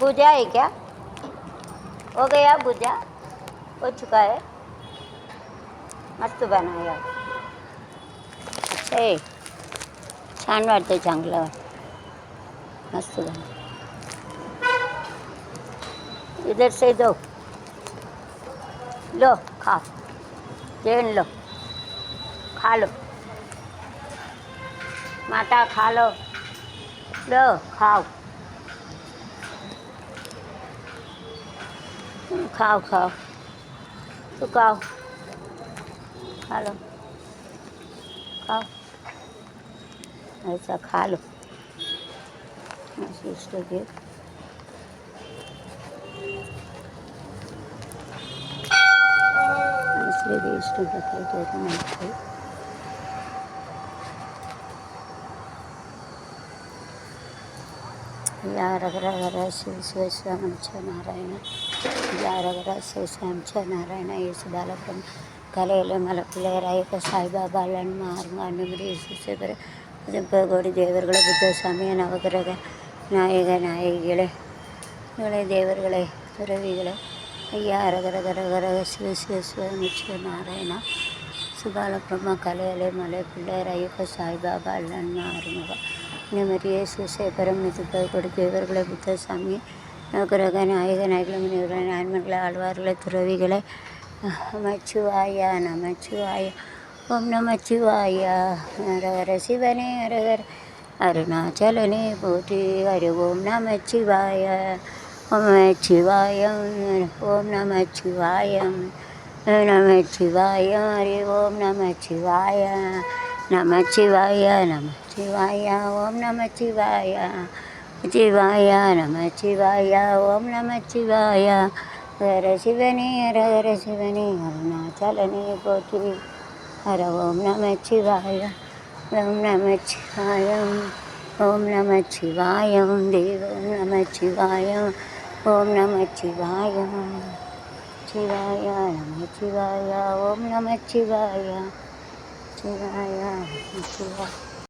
भुजा है क्या? हो गया भुजा? हो चुका है? मस्त बनाया. अच्छा आहे. छान वाटतं, चांगलं वाटतं, मस्त बना. इधर से दो. लो खाओ, जेन लो, खा लो माता, खा लो. लो खाओ, खाओ खाओ, तो खाओ, खा लो, खाओ, ऐसा खा लो. इष्ट घे. इसलिए भी इष्ट तो म्हणते. या रगरगरा शिवशिवामच्या नारायण, या रगरा शिवशामच्या नारायण, येसु बालब्रह्म கலையில் மலை பிள்ளையராயக்க சாய்பாபாலன் மாறுங்க அனுமதி சுசேபர கோடி தேவர்களை புத்த சமய நவகிரக நாயக நாயகிகளே, இவளை தேவர்களை துறவிகளை ஐயா ரகரகரகரக சிவசிவசிவமுச்ச நாராயணா சுபால பிரம்மா கலையலை மலை பிள்ளையராயக்க சாய்பாபாலன் மாறுங்க இந்த மாதிரியே சுசேபரம் கொடி தேவர்களை புத்த சமய நவகிரக நாயக நாயகிகளை நான்மன்களை ஆழ்வார்களை துறவிகளை நமச்சிவாய நமச்சிவாய ஓம் நமச்சிவாய. ஹரஹர சிவனே ஹரஹர அருணாச்சலனே போற்றி. ஹரி ஓம் நமச்சிவாய ஓம் நமச்சிவாயம் ஓம் நமச்சிவாயம் நமச்சிவாயம். ஹரி ஓம் நமச்சிவாய நமச்சிவாய நமச்சிவாய ஓம் நமச்சிவாய சிவாய நமச்சிவாய ஓம் நமச்சிவாய. ஹர சிவனே ஹரஹர சிவனே அருணாச்சலனே போற்றி. ஹர ஓம் நமச்சிவாய ஓம் நமச்சிவாயம் ஓம் நமச்சிவாயம் தேவம் நமச்சிவாயம் ஓம் நமச்சிவாயம் சிவாய நமச்சிவாய ஓம் நமச்சிவாய சிவாய நமச்சிவாய.